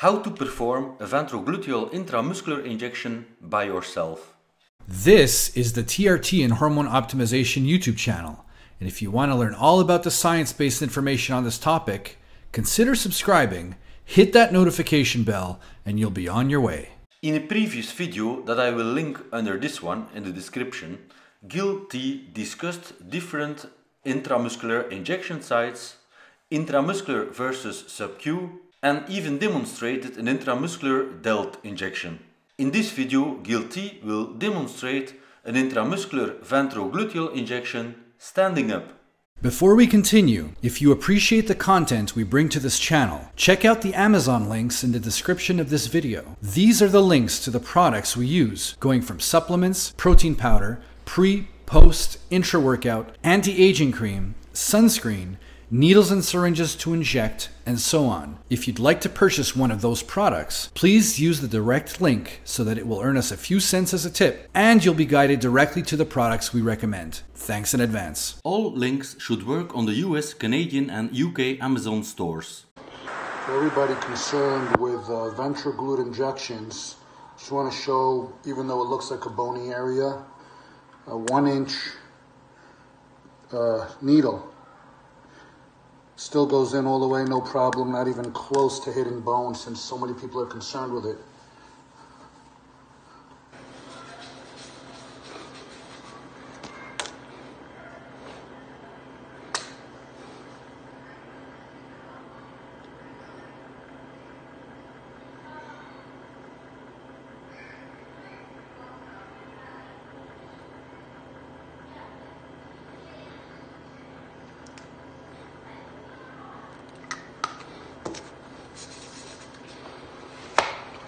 How to perform a ventrogluteal intramuscular injection by yourself. This is the TRT and Hormone Optimization YouTube channel, and if you want to learn all about the science-based information on this topic, consider subscribing, hit that notification bell, and you'll be on your way. In a previous video that I will link under this one in the description, Gil T discussed different intramuscular injection sites, intramuscular versus sub-Q, and even demonstrated an intramuscular DELT injection. In this video, Gil T will demonstrate an intramuscular ventrogluteal injection standing up. Before we continue, if you appreciate the content we bring to this channel, check out the Amazon links in the description of this video. These are the links to the products we use, going from supplements, protein powder, pre, post, intra-workout, anti-aging cream, sunscreen, needles and syringes to inject, and so on. If you'd like to purchase one of those products, please use the direct link so that it will earn us a few cents as a tip, and you'll be guided directly to the products we recommend. Thanks in advance. All links should work on the US, Canadian and UK Amazon stores. For everybody concerned with ventroglute injections, just want to show, even though it looks like a bony area, a 1-inch needle. Still goes in all the way, no problem, not even close to hitting bone since so many people are concerned with it.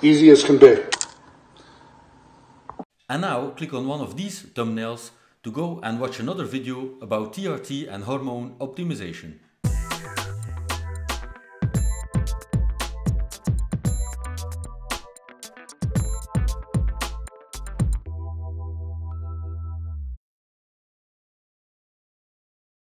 Easy as can be. And now click on one of these thumbnails to go and watch another video about TRT and hormone optimization.